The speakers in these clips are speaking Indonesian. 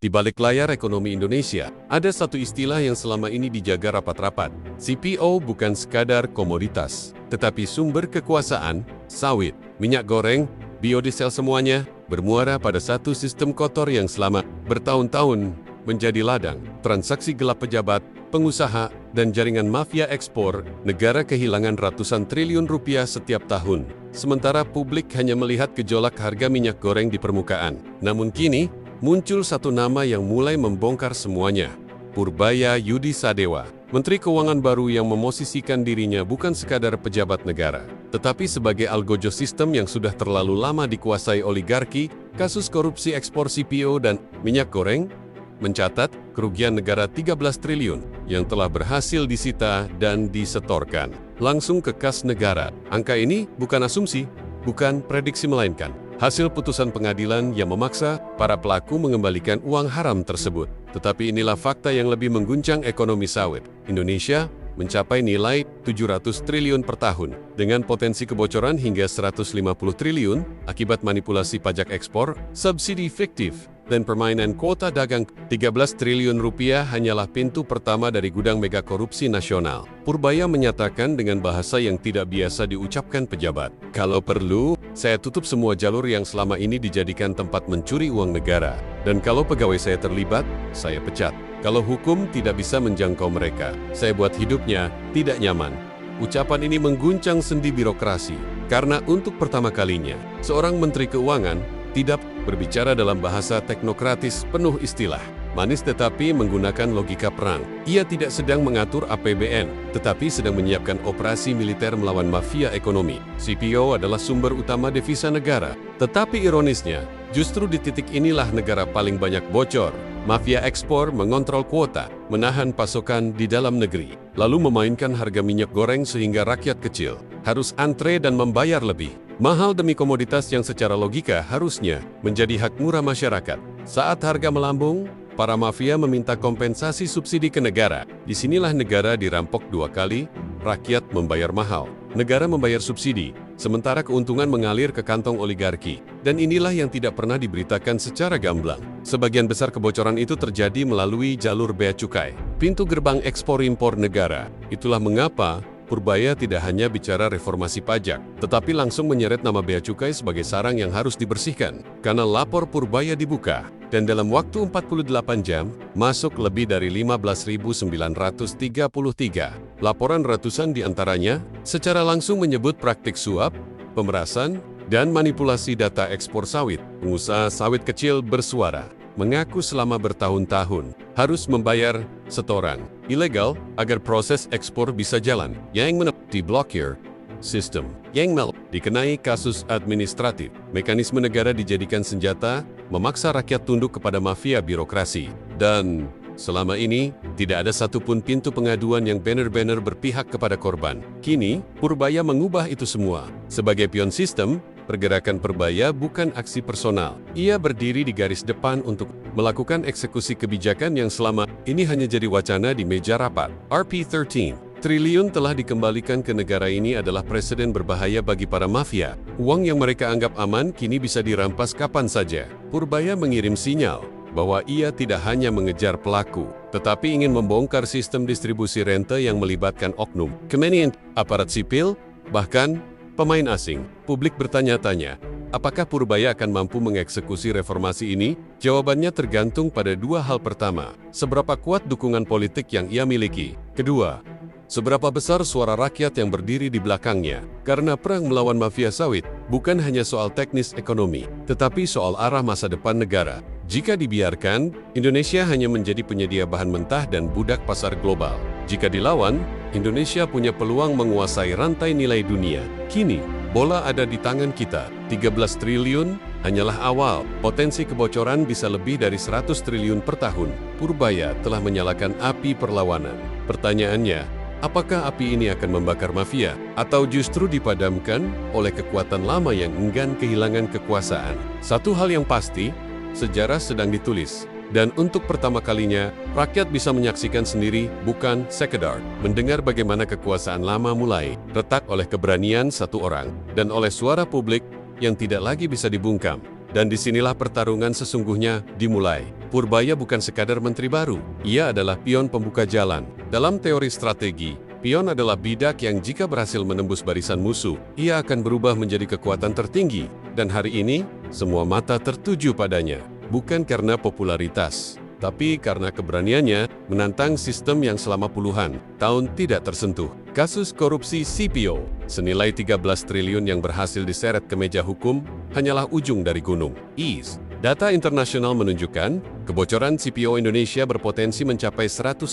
Di balik layar ekonomi Indonesia, ada satu istilah yang selama ini dijaga rapat-rapat. CPO bukan sekadar komoditas, tetapi sumber kekuasaan, sawit, minyak goreng, biodiesel semuanya bermuara pada satu sistem kotor yang selama bertahun-tahun menjadi ladang. Transaksi gelap pejabat, pengusaha, dan jaringan mafia ekspor, negara kehilangan ratusan triliun rupiah setiap tahun. Sementara publik hanya melihat gejolak harga minyak goreng di permukaan. Namun kini, muncul satu nama yang mulai membongkar semuanya. Purbaya Yudi Sadewa, Menteri Keuangan baru yang memosisikan dirinya bukan sekadar pejabat negara, tetapi sebagai algojo sistem yang sudah terlalu lama dikuasai oligarki. Kasus korupsi ekspor CPO dan minyak goreng mencatat kerugian negara 13 triliun yang telah berhasil disita dan disetorkan langsung ke kas negara. Angka ini bukan asumsi, bukan prediksi, melainkan hasil putusan pengadilan yang memaksa para pelaku mengembalikan uang haram tersebut. Tetapi inilah fakta yang lebih mengguncang ekonomi sawit. Indonesia mencapai nilai 700 triliun per tahun, dengan potensi kebocoran hingga 150 triliun akibat manipulasi pajak ekspor, subsidi fiktif, dan permainan kuota dagang. 13 triliun rupiah hanyalah pintu pertama dari gudang mega korupsi nasional. Purbaya menyatakan dengan bahasa yang tidak biasa diucapkan pejabat, "Kalau perlu, saya tutup semua jalur yang selama ini dijadikan tempat mencuri uang negara. Dan kalau pegawai saya terlibat, saya pecat. Kalau hukum tidak bisa menjangkau mereka, saya buat hidupnya tidak nyaman." Ucapan ini mengguncang sendi birokrasi, karena untuk pertama kalinya, seorang Menteri Keuangan tidak berbicara dalam bahasa teknokratis penuh istilah manis tetapi menggunakan logika perang. Ia tidak sedang mengatur APBN, tetapi sedang menyiapkan operasi militer melawan mafia ekonomi. CPO adalah sumber utama devisa negara, tetapi ironisnya, justru di titik inilah negara paling banyak bocor. Mafia ekspor mengontrol kuota, menahan pasokan di dalam negeri, lalu memainkan harga minyak goreng sehingga rakyat kecil harus antre dan membayar lebih mahal demi komoditas yang secara logika harusnya menjadi hak murah masyarakat. Saat harga melambung, para mafia meminta kompensasi subsidi ke negara. Disinilah negara dirampok dua kali, rakyat membayar mahal. Negara membayar subsidi, sementara keuntungan mengalir ke kantong oligarki. Dan inilah yang tidak pernah diberitakan secara gamblang. Sebagian besar kebocoran itu terjadi melalui jalur bea cukai, pintu gerbang ekspor-impor negara. Itulah mengapa Purbaya tidak hanya bicara reformasi pajak, tetapi langsung menyeret nama bea cukai sebagai sarang yang harus dibersihkan. Karena lapor Purbaya dibuka, dan dalam waktu 48 jam, masuk lebih dari 15.933 laporan, ratusan diantaranya secara langsung menyebut praktik suap, pemerasan, dan manipulasi data ekspor sawit. Pengusaha sawit kecil bersuara, mengaku selama bertahun-tahun harus membayar setoran ilegal agar proses ekspor bisa jalan. Yang diblokir sistem, yang dikenai kasus administratif. Mekanisme negara dijadikan senjata, memaksa rakyat tunduk kepada mafia birokrasi. Dan selama ini, tidak ada satupun pintu pengaduan yang benar-benar berpihak kepada korban. Kini, Purbaya mengubah itu semua. Sebagai pion sistem, pergerakan Purbaya bukan aksi personal. Ia berdiri di garis depan untuk melakukan eksekusi kebijakan yang selama ini hanya jadi wacana di meja rapat. Rp13 triliun telah dikembalikan ke negara ini adalah presiden berbahaya bagi para mafia. Uang yang mereka anggap aman kini bisa dirampas kapan saja. Purbaya mengirim sinyal bahwa ia tidak hanya mengejar pelaku, tetapi ingin membongkar sistem distribusi rente yang melibatkan oknum, kementerian, aparat sipil, bahkan pemain asing. Publik bertanya-tanya, apakah Purbaya akan mampu mengeksekusi reformasi ini? Jawabannya tergantung pada dua hal. Pertama, seberapa kuat dukungan politik yang ia miliki. Kedua, seberapa besar suara rakyat yang berdiri di belakangnya. Karena perang melawan mafia sawit bukan hanya soal teknis ekonomi, tetapi soal arah masa depan negara. Jika dibiarkan, Indonesia hanya menjadi penyedia bahan mentah dan budak pasar global. Jika dilawan, Indonesia punya peluang menguasai rantai nilai dunia. Kini, bola ada di tangan kita. 13 triliun hanyalah awal. Potensi kebocoran bisa lebih dari 100 triliun per tahun. Purbaya telah menyalakan api perlawanan. Pertanyaannya, apakah api ini akan membakar mafia? Atau justru dipadamkan oleh kekuatan lama yang enggan kehilangan kekuasaan? Satu hal yang pasti, sejarah sedang ditulis. Dan untuk pertama kalinya, rakyat bisa menyaksikan sendiri, bukan sekedar mendengar bagaimana kekuasaan lama mulai retak oleh keberanian satu orang, dan oleh suara publik yang tidak lagi bisa dibungkam. Dan disinilah pertarungan sesungguhnya dimulai. Purbaya bukan sekadar menteri baru, ia adalah pion pembuka jalan. Dalam teori strategi, pion adalah bidak yang jika berhasil menembus barisan musuh, ia akan berubah menjadi kekuatan tertinggi. Dan hari ini, semua mata tertuju padanya. Bukan karena popularitas, tapi karena keberaniannya menantang sistem yang selama puluhan tahun tidak tersentuh. Kasus korupsi CPO senilai 13 triliun yang berhasil diseret ke meja hukum hanyalah ujung dari gunung es. Data internasional menunjukkan kebocoran CPO Indonesia berpotensi mencapai 150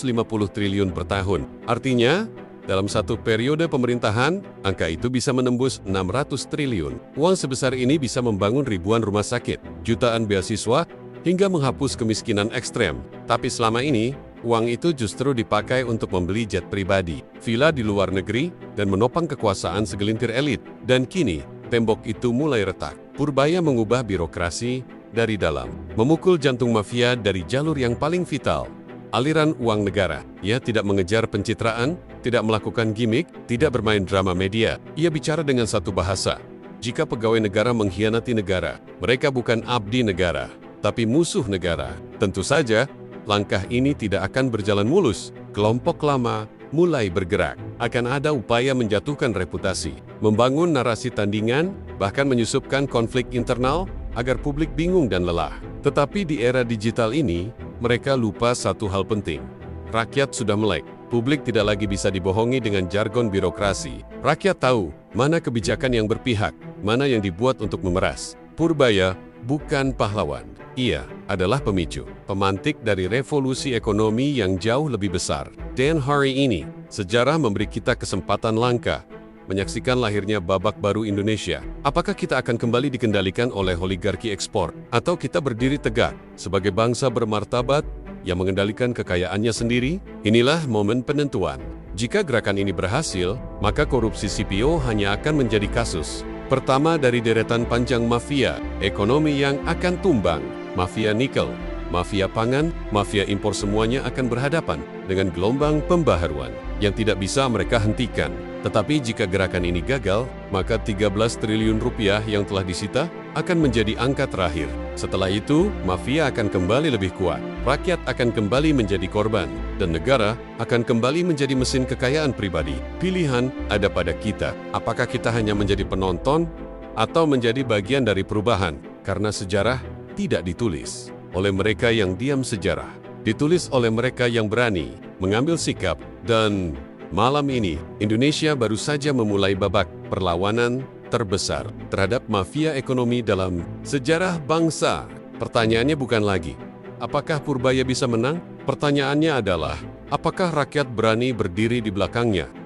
triliun per tahun. Artinya, dalam satu periode pemerintahan, angka itu bisa menembus 600 triliun. Uang sebesar ini bisa membangun ribuan rumah sakit, jutaan beasiswa, hingga menghapus kemiskinan ekstrem. Tapi selama ini, uang itu justru dipakai untuk membeli jet pribadi, villa di luar negeri, dan menopang kekuasaan segelintir elit. Dan kini, tembok itu mulai retak. Purbaya mengubah birokrasi dari dalam, memukul jantung mafia dari jalur yang paling vital, aliran uang negara. Ia tidak mengejar pencitraan, tidak melakukan gimmick, tidak bermain drama media. Ia bicara dengan satu bahasa. Jika pegawai negara mengkhianati negara, mereka bukan abdi negara, tapi musuh negara. Tentu saja, langkah ini tidak akan berjalan mulus. Kelompok lama mulai bergerak. Akan ada upaya menjatuhkan reputasi, membangun narasi tandingan, bahkan menyusupkan konflik internal agar publik bingung dan lelah. Tetapi di era digital ini, mereka lupa satu hal penting. Rakyat sudah melek. Publik tidak lagi bisa dibohongi dengan jargon birokrasi. Rakyat tahu mana kebijakan yang berpihak, mana yang dibuat untuk memeras. Purbaya bukan pahlawan. Ia adalah pemicu, pemantik dari revolusi ekonomi yang jauh lebih besar. Dan hari ini, sejarah memberi kita kesempatan langka menyaksikan lahirnya babak baru Indonesia. Apakah kita akan kembali dikendalikan oleh oligarki ekspor, atau kita berdiri tegak sebagai bangsa bermartabat yang mengendalikan kekayaannya sendiri? Inilah momen penentuan. Jika gerakan ini berhasil, maka korupsi CPO hanya akan menjadi kasus pertama dari deretan panjang mafia ekonomi yang akan tumbang. Mafia nikel, mafia pangan, mafia impor, semuanya akan berhadapan dengan gelombang pembaharuan yang tidak bisa mereka hentikan. Tetapi jika gerakan ini gagal, maka 13 triliun rupiah yang telah disita akan menjadi angka terakhir. Setelah itu, mafia akan kembali lebih kuat, rakyat akan kembali menjadi korban, dan negara akan kembali menjadi mesin kekayaan pribadi. Pilihan ada pada kita, apakah kita hanya menjadi penonton atau menjadi bagian dari perubahan, karena sejarah tidak ditulis oleh mereka yang diam, sejarah ditulis oleh mereka yang berani mengambil sikap. Dan malam ini, Indonesia baru saja memulai babak perlawanan terbesar terhadap mafia ekonomi dalam sejarah bangsa. Pertanyaannya bukan lagi, apakah Purbaya bisa menang? Pertanyaannya adalah, apakah rakyat berani berdiri di belakangnya?